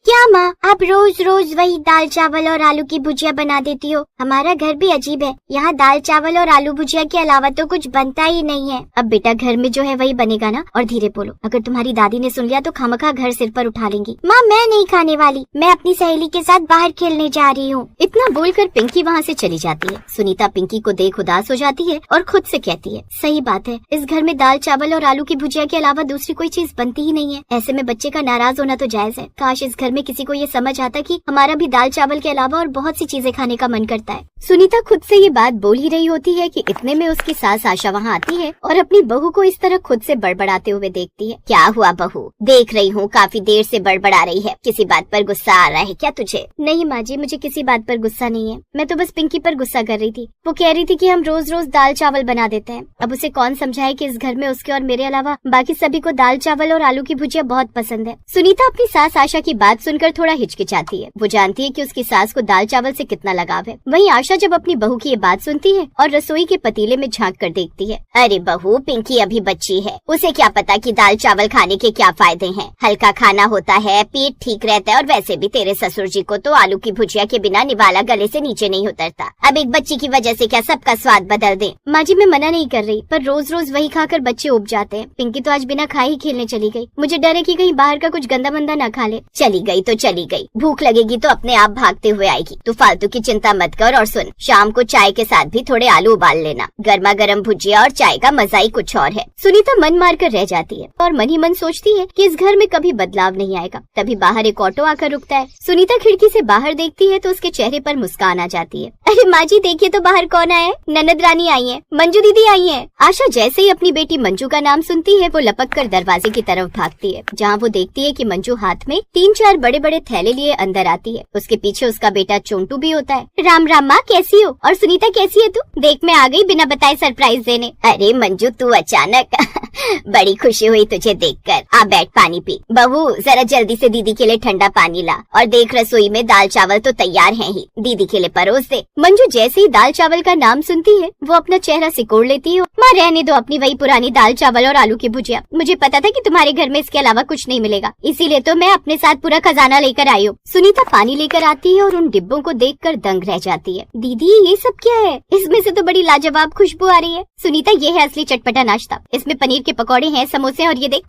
क्या माँ, आप रोज रोज वही दाल चावल और आलू की भुजिया बना देती हो। हमारा घर भी अजीब है, यहाँ दाल चावल और आलू भुजिया के अलावा तो कुछ बनता ही नहीं है। अब बेटा घर में जो है वही बनेगा ना, और धीरे बोलो, अगर तुम्हारी दादी ने सुन लिया तो खामखा घर सिर पर उठा लेंगी। माँ मैं नहीं खाने वाली, मैं अपनी सहेली के साथ बाहर खेलने जा रही हूँ। इतना बोलकर पिंकी वहाँ से चली जाती है। सुनीता पिंकी को देख उदास हो जाती है और खुद से कहती है, सही बात है, इस घर में दाल चावल और आलू की भुजिया के अलावा दूसरी कोई चीज बनती ही नहीं है। ऐसे में बच्चे का नाराज होना तो जायज है। काश इस घर में किसी को ये समझ आता कि हमारा भी दाल चावल के अलावा और बहुत सी चीजें खाने का मन करता है। सुनीता खुद से ये बात बोल ही रही होती है कि इतने में उसकी सास आशा वहाँ आती है और अपनी बहू को इस तरह खुद से बड़बड़ाते हुए देखती है। क्या हुआ बहू, देख रही हूँ काफी देर से बड़बड़ा रही है, किसी बात पर गुस्सा आ रहा है क्या तुझे? नहीं माँ जी, मुझे किसी बात पर गुस्सा नहीं है, मैं तो बस पिंकी पर गुस्सा कर रही थी। वो कह रही थी कि हम रोज रोज दाल चावल बना देते हैं। अब उसे कौन समझाए कि इस घर में उसके और मेरे अलावा बाकी सभी को दाल चावल और आलू की भुजिया बहुत पसंद है। सुनीता अपनी सास आशा की बात सुनकर थोड़ा हिचकिचाती है। वो जानती है कि उसकी सास को दाल चावल से कितना लगाव है। वहीं आशा जब अपनी बहू की ये बात सुनती है और रसोई के पतीले में झांक कर देखती है, अरे बहू, पिंकी अभी बच्ची है, उसे क्या पता कि दाल चावल खाने के क्या फायदे हैं। हल्का खाना होता है, पेट ठीक रहता है, और वैसे भी तेरे ससुर जी को तो आलू की भुजिया के बिना निवाला गले से नीचे नहीं उतरता। अब एक बच्ची की वजह से क्या सबका स्वाद बदल दे? माँ जी मैं मना नहीं कर रही, पर रोज रोज वही खाकर बच्चे उब जाते हैं। पिंकी तो आज बिना खाए ही खेलने चली गई। मुझे डर है कि कहीं बाहर का कुछ गंदा मंदा न खा ले। चली गई तो चली गई, भूख लगेगी तो अपने आप भागते हुए आएगी। तू फालतू की चिंता मत कर। और सुन, शाम को चाय के साथ भी थोड़े आलू उबाल लेना। गर्मा गर्म भुजिया और चाय का मजा ही कुछ और है। सुनीता मन मार कर रह जाती है और मन ही मन सोचती है कि इस घर में कभी बदलाव नहीं आएगा। तभी बाहर एक ऑटो आकर रुकता है। सुनीता खिड़की से बाहर देखती है तो उसके चेहरे पर मुस्कान आ जाती है। अरे माँ जी देखिए तो बाहर कौन आया है? ननद रानी आई है, मंजू दीदी आई है। आशा जैसे ही अपनी बेटी मंजू का नाम सुनती है वो लपक कर दरवाजे की तरफ भागती है, जहाँ वो देखती है कि मंजू हाथ में 3-4 बड़े बड़े थैले लिए अंदर आती है। उसके पीछे उसका बेटा चोंटू भी होता है। राम राम माँ, कैसी हो? और सुनीता कैसी है तू? देख मैं आ गई बिना बताए सरप्राइज देने। अरे मंजू तू अचानक बड़ी खुशी हुई तुझे देखकर। आ बैठ, पानी पी। बहू जरा जल्दी से दीदी के लिए ठंडा पानी ला, और देख रसोई में दाल चावल तो तैयार हैं ही, दीदी के लिए परोस दे। मंजू जैसे ही दाल चावल का नाम सुनती है वो अपना चेहरा सिकोड़ लेती है। माँ रहने दो अपनी वही पुरानी दाल चावल और आलू की भुजिया। मुझे पता था कि तुम्हारे घर में इसके अलावा कुछ नहीं मिलेगा, इसीलिए तो मैं अपने साथ पूरा खजाना लेकर आई हूँ। सुनीता पानी लेकर आती है और उन डिब्बों को देखकर दंग रह जाती है। दीदी ये सब क्या है? इसमें से तो बड़ी लाजवाब खुशबू आ रही है। सुनीता ये है असली चटपटा नाश्ता। इसमें पनीर के पकौड़े हैं, समोसे हैं, और ये देख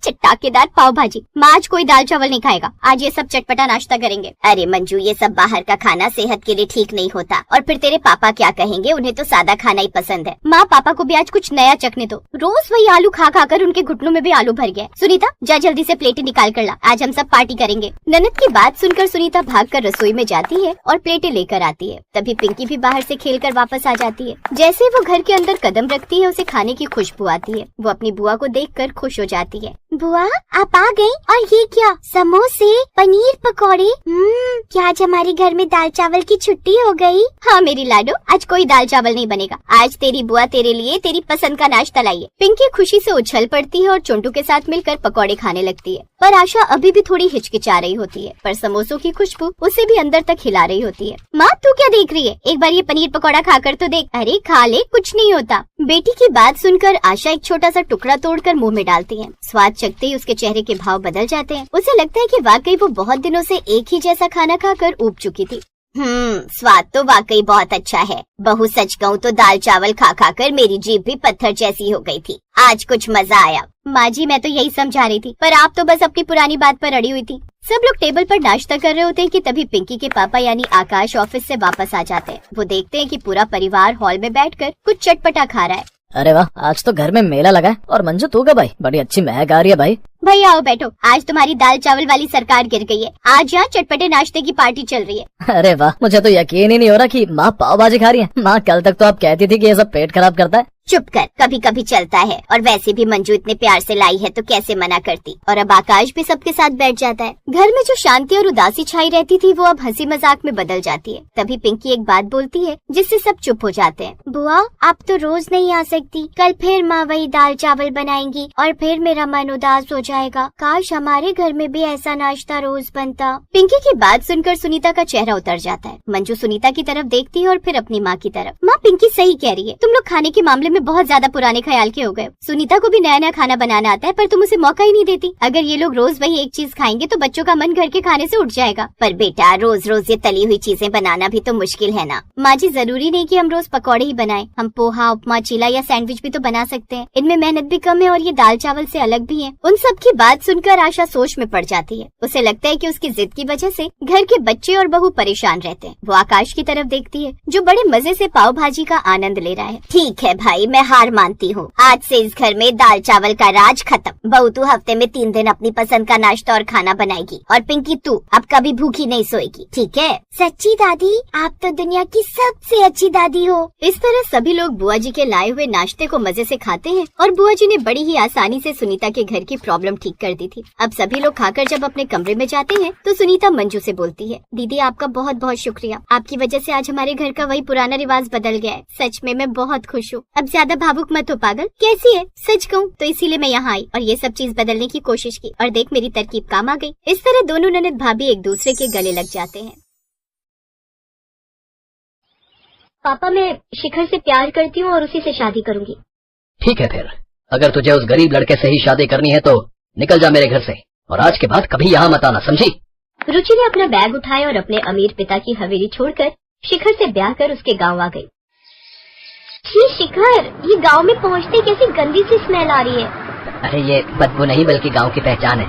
चटाकेदार पाव भाजी। माँ आज कोई दाल चावल नहीं खाएगा, आज ये सब चटपटा नाश्ता करेंगे। अरे मंजू ये सब बाहर का खाना सेहत के लिए ठीक नहीं होता, और फिर तेरे पापा क्या कहेंगे? उन्हें तो सादा खाना ही पसंद है। माँ पापा को भी आज कुछ नया चखने दो, रोज वही आलू खा खाकर उनके घुटनों में भी आलू भर गया। सुनीता जा जल्दी से प्लेटें निकाल कर ला, आज हम सब पार्टी करेंगे। ननद की बात सुनकर सुनीता भागकर रसोई में जाती है और प्लेटें लेकर आती है। तभी पिंकी भी बाहर से खेलकर वापस आ जाती है। जैसे वो घर के अंदर कदम रखती है उसे खाने की खुशबू आती है। वो अपनी बुआ को देखकर खुश हो जाती है। बुआ आप आ गई, और ये क्या? समोसे, पनीर पकौड़े। क्या आज हमारे घर में दाल चावल की छुट्टी हो गई? हाँ मेरी लाडो, आज कोई दाल चावल नहीं बनेगा, आज तेरी बुआ तेरे लिए तेरी पसंद का नाश्ता लाई है। पिंकी खुशी से उछल पड़ती है और चोंटू के साथ मिलकर पकौड़े खाने लगती है। पर आशा अभी भी थोड़ी हिचकिचा रही होती है, पर समोसों की खुशबू उसे भी अंदर तक हिला रही होती है। माँ तू क्या देख रही है? एक बार ये पनीर पकौड़ा खाकर तो देख। अरे खा ले, कुछ नहीं होता। बेटी की बात सुनकर आशा एक छोटा सा टुकड़ा तोड़कर मुंह में डालती है। स्वाद चखते ही उसके चेहरे के भाव बदल जाते हैं। उसे लगता है कि वाकई वो बहुत दिनों से एक ही जैसा खाना खाकर ऊब चुकी थी। स्वाद तो वाकई बहुत अच्छा है। बहू सच कहूँ तो दाल चावल खा खाकर मेरी जीभ भी पत्थर जैसी हो गई थी। आज कुछ मजा आया। माँ जी मैं तो यही समझा रही थी, पर आप तो बस अपनी पुरानी बात पर अड़ी हुई थी। सब लोग टेबल पर नाश्ता कर रहे होते हैं कि तभी पिंकी के पापा यानी आकाश ऑफिस से वापस आ जाते हैं। वो देखते हैं कि पूरा परिवार हॉल में बैठकर कुछ चटपटा खा रहा है। अरे वाह, आज तो घर में मेला लगा है। और मंजू तू क्या भाई, बड़ी अच्छी महक आ रही है भाई। भाई आओ बैठो, आज तुम्हारी दाल चावल वाली सरकार गिर गई है। आज यहाँ चटपटे नाश्ते की पार्टी चल रही है। अरे वाह, मुझे तो यकीन ही नहीं हो रहा कि माँ पाव भाजी खा रही है। माँ कल तक तो आप कहती थी कि ये सब पेट खराब करता है। चुप कर, कभी कभी चलता है, और वैसे भी मंजू इतने प्यार से लाई है तो कैसे मना करती। और अब आकाश भी सबके साथ बैठ जाता है। घर में जो शांति और उदासी छाई रहती थी वो अब हंसी मजाक में बदल जाती है। तभी पिंकी एक बात बोलती है जिससे सब चुप हो जाते हैं। बुआ आप तो रोज नहीं आ सकती, कल फिर माँ वही दाल चावल बनाएंगी और फिर मेरा मन उदास हो जाएगा। काश हमारे घर में भी ऐसा नाश्ता रोज बनता। पिंकी की बात सुनकर सुनीता का चेहरा उतर जाता है। मंजू सुनीता की तरफ देखती है और फिर अपनी माँ की तरफ। माँ पिंकी सही कह रही है, तुम लोग खाने के मामले में बहुत ज्यादा पुराने ख्याल के हो गए। सुनीता को भी नया नया खाना बनाना आता है, पर तुम उसे मौका ही नहीं देती। अगर ये लोग रोज वही एक चीज खाएंगे तो बच्चों का मन घर के खाने से उठ जाएगा। पर बेटा, रोज रोज ये तली हुई चीजें बनाना भी तो मुश्किल है ना। माँ जी, जरूरी नहीं कि हम रोज पकौड़े ही बनाएं। हम पोहा, उपमा, चीला या सैंडविच भी तो बना सकते हैं। इनमें मेहनत भी कम है और ये दाल चावल से अलग भी है। उन सब की बात सुनकर आशा सोच में पड़ जाती है। उसे लगता है कि उसकी जिद की वजह से घर के बच्चे और बहू परेशान रहते हैं। वो आकाश की तरफ देखती है जो बड़े मजे से पाव भाजी का आनंद ले रहा है। ठीक है भाई, मैं हार मानती हूँ। आज से इस घर में दाल चावल का राज खत्म। बहू तू हफ्ते में 3 दिन अपनी पसंद का नाश्ता और खाना बनाएगी, और पिंकी तू अब कभी भूखी नहीं सोएगी, ठीक है? सच्ची दादी, आप तो दुनिया की सबसे अच्छी दादी हो। इस तरह सभी लोग बुआ जी के लाए हुए नाश्ते को मजे से खाते हैं और बुआ जी ने बड़ी ही आसानी से सुनीता के घर की प्रॉब्लम ठीक कर दी थी। अब सभी लोग खाकर जब अपने कमरे में जाते हैं तो सुनीता मंजू से बोलती है, दीदी आपका बहुत बहुत शुक्रिया। आपकी वजह से आज हमारे घर का वही पुराना रिवाज बदल गया है। सच में मैं बहुत खुश हूँ। अब ज्यादा भावुक मत हो पागल। कैसी है? सच कहूँ तो इसीलिए मैं यहाँ आई और ये सब चीज बदलने की कोशिश की, और देख मेरी तरकीब काम आ गई। इस तरह दोनों ननद भाभी एक दूसरे के गले लग जाते हैं। पापा, मैं शिखर से प्यार करती हूँ और उसी से शादी करूंगी। ठीक है फिर, अगर तुझे उस गरीब लड़के से ही शादी करनी है तो निकल जा मेरे घर से, और आज के बाद कभी यहाँ मत आना, समझी? रुचि ने अपना बैग उठाया और अपने अमीर पिता की हवेली छोड़कर शिखर से ब्याह कर उसके गांव आ गई। छी शिखर, ये गांव में पहुंचते कैसी गंदी सी स्मेल आ रही है। अरे ये बदबू नहीं बल्कि गांव की पहचान है,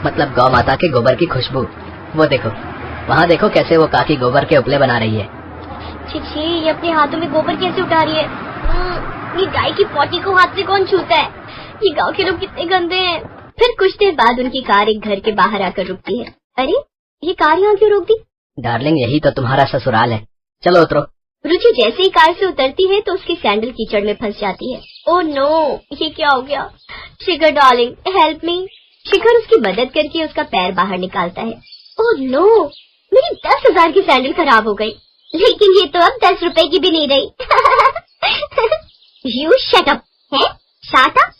मतलब गौ माता के गोबर की खुशबू। वो देखो, वहाँ देखो कैसे वो काकी गोबर के उपले बना रही है। छी, ये अपने हाथों में गोबर कैसे उठा रही है? ये गाय की पोटी को हाथ से कौन छूता है? ये गांव के लोग कितने गंदे हैं। फिर कुछ देर बाद उनकी कार एक घर के बाहर आकर रुकती है। अरे, ये कार यहाँ क्यों रोक दी? डार्लिंग, यही तो तुम्हारा ससुराल है, चलो उतरो। रुचि जैसे ही कार से उतरती है तो उसकी सैंडल कीचड़ में फंस जाती है। ओह नो, ये क्या हो गया? शिखर डार्लिंग, हेल्प मी। शिखर उसकी मदद करके उसका पैर बाहर निकालता है। ओह नो, मेरी 10,000 की सैंडल खराब हो गई, लेकिन ये तो अब 10 रुपए की भी नहीं रही। You shut up. है? Shut up?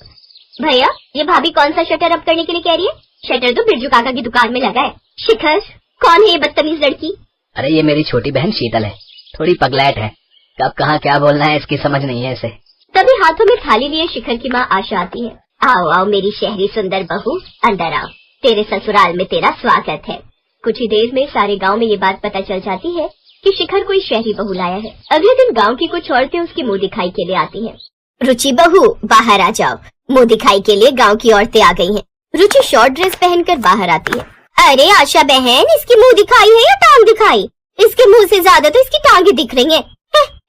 भैया, ये भाभी कौन सा शटर अप करने के लिए कह रही है? शटर तो बिरजू काका की दुकान में लगा है। शिखर, कौन है ये बदतमीज लड़की? अरे ये मेरी छोटी बहन शीतल है, थोड़ी पगलैट है, कब कहाँ क्या बोलना है इसकी समझ नहीं है इसे। तभी हाथों में थाली लिए शिखर की माँ आशा आती है। आओ आओ मेरी शहरी सुंदर बहू, अंदर आओ, तेरे ससुराल में तेरा स्वागत है। कुछ ही देर में सारे गांव में ये बात पता चल जाती है कि शिखर कोई शहरी बहू लाया है। अगले दिन गांव की कुछ औरतें उसकी मुंह दिखाई के लिए आती हैं। रुचि बहू, बाहर आ जाओ, मुंह दिखाई के लिए गांव की औरतें आ गई हैं। रुचि शॉर्ट ड्रेस पहनकर बाहर आती है। अरे आशा बहन, इसकी मुंह दिखाई है या टांग दिखाई? इसके मुंह से ज्यादा तो इसकी टांगे दिख रही हैं।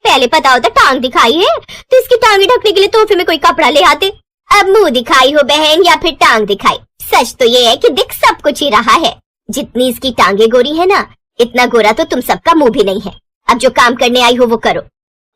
पहले पता होता टांग दिखाई है तो इसकी टांगे ढकने के लिए तोहफे में कोई कपड़ा ले आते। अब मुंह दिखाई हो बहन या फिर टांग दिखाई, सच तो ये है कि दिख सब कुछ ही रहा है। जितनी इसकी टांगे गोरी है ना, इतना गोरा तो तुम सबका मुंह भी नहीं है। अब जो काम करने आई हो वो करो।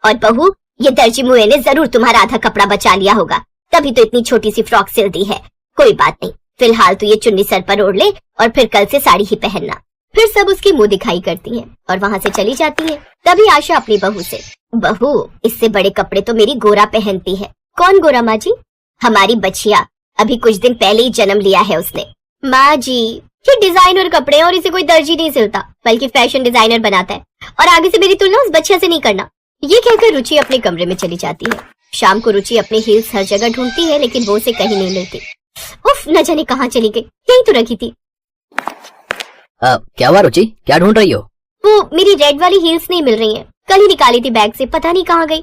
और बहू, ये दर्जी मुए ने जरूर तुम्हारा आधा कपड़ा बचा लिया होगा, तभी तो इतनी छोटी सी फ्रॉक सिल दी है। कोई बात नहीं, फिलहाल तो ये चुन्नी सर पर ओढ़ ले और फिर कल से साड़ी ही पहनना। फिर सब उसकी मुंह दिखाई करती हैं और वहाँ से चली जाती है। तभी आशा अपनी बहू से, बहू इससे बड़े कपड़े तो मेरी गोरा पहनती है। कौन गोरा माँ जी? हमारी बच्चिया, अभी कुछ दिन पहले ही जन्म लिया है उसने। माँ जी, ये डिजाइनर कपड़े और इसे कोई दर्जी नहीं सिलता, बल्कि फैशन डिजाइनर बनाता है, और आगे से मेरी तुलना उस बच्चिया से नहीं करना। ये कहकर रुचि अपने कमरे में चली जाती है। शाम को रुचि अपने हील्स हर जगह ढूंढती है, लेकिन वो उसे कहीं नहीं मिलती। उफ, न जाने कहाँ चली गई, यही तो रखी थी। क्या हुआ रुचि, क्या ढूंढ रही हो? वो मेरी रेड वाली हील्स नहीं मिल रही हैं, कल ही निकाली थी बैग से, पता नहीं कहाँ गई।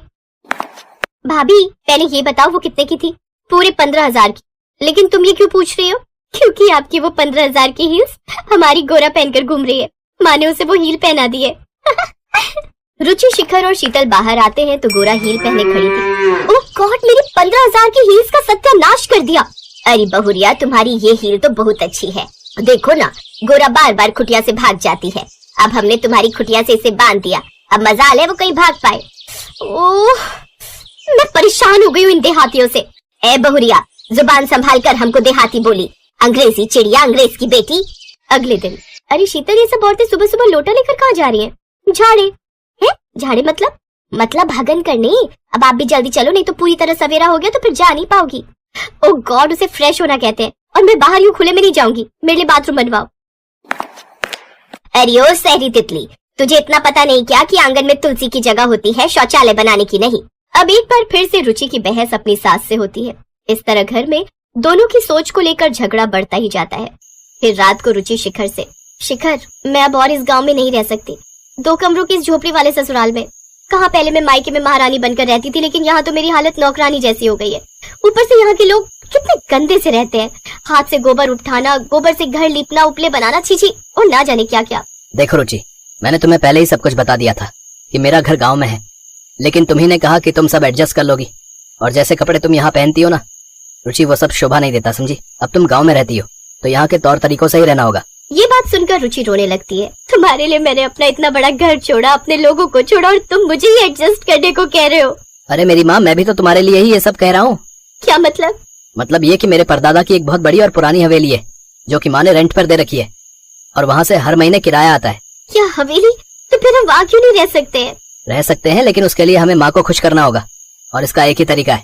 भाभी, पहले ये बताओ वो कितने की थी? पूरे 15,000 की। लेकिन तुम ये क्यों पूछ रही हो? क्योंकि आपकी वो 15,000 की हील्स हमारी गोरा पहनकर घूम रही है। माँ ने उसे वो हील पहना दी है। रुचि, शिखर और शीतल बाहर आते हैं तो गोरा हील पहने खड़ी थी। ओह गॉड, मेरी 15,000 की हील्स का सत्यानाश कर दिया। अरे बहुरिया, तुम्हारी ये हील तो बहुत अच्छी है। देखो ना, गोरा बार बार खुटिया से भाग जाती है। अब हमने तुम्हारी खुटिया से इसे बांध दिया, अब मजाल है वो कहीं भाग पाए। ओह, मैं परेशान हो गई हूँ इन देहातियों से। ए बहुरिया, जुबान संभाल कर हमको देहाती बोली, अंग्रेजी चिड़िया, अंग्रेज की बेटी। अगले दिन, अरे शीतल, ये सब औरतें सुबह सुबह लोटा लेकर कहाँ जा रही हैं? झाड़े हैं? झाड़े मतलब भगन करने। अब आप भी जल्दी चलो, नहीं तो पूरी तरह सवेरा हो गया तो फिर जा नहीं पाओगी। ओ गॉड, उसे फ्रेश होना कहते हैं, और मैं बाहर यूं खुले में नहीं जाऊंगी। मेरे लिए बाथरूम बनवाओ। अरे ओ सहरी तितली, तुझे इतना पता नहीं क्या कि आंगन में तुलसी की जगह होती है, शौचालय बनाने की नहीं। अब एक बार फिर से रुचि की बहस अपनी सास से होती है। इस तरह घर में दोनों की सोच को लेकर झगड़ा बढ़ता ही जाता है। फिर रात को रुचि शिखर से, शिखर मैं अब और इस गांव में नहीं रह सकती। 2 कमरों की इस झोपड़ी वाले ससुराल में कहाँ पहले मैं मायके में महारानी बनकर रहती थी, लेकिन यहाँ तो मेरी हालत नौकरानी जैसी हो गई है। ऊपर से यहाँ के लोग कितने गंदे से रहते हैं। हाथ से गोबर उठाना, गोबर से घर लीपना, उपले बनाना, छीछी और ना जाने क्या क्या। देखो रुचि, मैंने तुम्हें पहले ही सब कुछ बता दिया था कि मेरा घर गांव में है, लेकिन तुम्ही ने कहा कि तुम सब एडजस्ट कर लोगी। और जैसे कपड़े तुम यहाँ पहनती हो ना रुचि, वो सब शोभा नहीं देता, समझी। अब तुम गांव में रहती हो तो यहाँ के तौर तरीकों से ही रहना होगा। ये बात सुनकर रुचि रोने लगती है। तुम्हारे लिए मैंने अपना इतना बड़ा घर छोड़ा, अपने लोगों को छोड़ा, और तुम मुझे ही एडजस्ट करने को कह रहे हो। अरे मेरी माँ, मैं भी तो तुम्हारे लिए ही ये सब कह रहा हूँ। क्या मतलब? मतलब ये कि मेरे परदादा की एक बहुत बड़ी और पुरानी हवेली है जो कि माँ ने रेंट पर दे रखी है, और वहाँ से हर महीने किराया आता है। क्या हवेली? तो फिर हम वहाँ क्यों नहीं रह सकते हैं? रह सकते हैं, लेकिन उसके लिए हमें माँ को खुश करना होगा, और इसका एक ही तरीका है।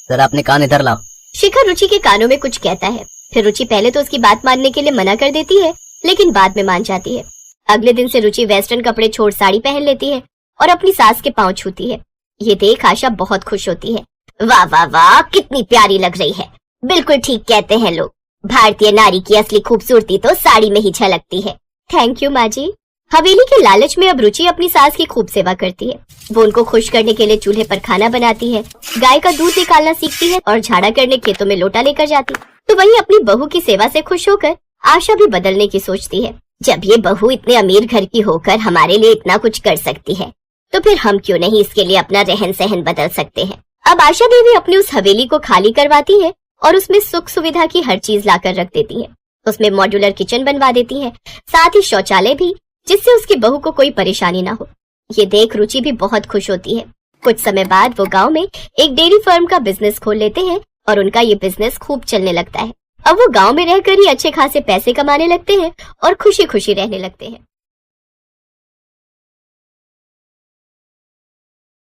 जरा अपने कान इधर लाओ। शिखर रुचि के कानों में कुछ कहता है। फिर रुचि पहले तो उसकी बात मानने के लिए मना कर देती है, लेकिन बाद में मान जाती है। अगले दिन से रुचि वेस्टर्न कपड़े छोड़ साड़ी पहन लेती है और अपनी सास के पांव छूती है। ये देख आशा बहुत खुश होती है। वाह वाह वाह, कितनी प्यारी लग रही है। बिल्कुल ठीक कहते हैं लोग, भारतीय नारी की असली खूबसूरती तो साड़ी में ही झलकती है। थैंक यू माँ जी। हवेली के लालच में अब रुचि अपनी सास की खूब सेवा करती है। वो उनको खुश करने के लिए चूल्हे पर खाना बनाती है, गाय का दूध निकालना सीखती है और झाड़ा करने खेतों में लोटा लेकर जाती। तो वहीं अपनी बहू की सेवा से खुश होकर आशा भी बदलने की सोचती है। जब ये बहू इतने अमीर घर की होकर हमारे लिए इतना कुछ कर सकती है, तो फिर हम क्यों नहीं इसके लिए अपना रहन सहन बदल सकते हैं। अब आशा देवी अपनी उस हवेली को खाली करवाती है और उसमें सुख सुविधा की हर चीज लाकर रख देती है। उसमें मॉड्यूलर किचन बनवा देती है, साथ ही शौचालय भी, जिससे उसकी बहू को कोई परेशानी ना हो। ये देख रुचि भी बहुत खुश होती है। कुछ समय बाद वो गांव में एक डेयरी फर्म का बिजनेस खोल लेते हैं और उनका ये बिजनेस खूब चलने लगता है। अब वो गांव में रहकर ही अच्छे खासे पैसे कमाने लगते हैं और खुशी खुशी रहने लगते हैं।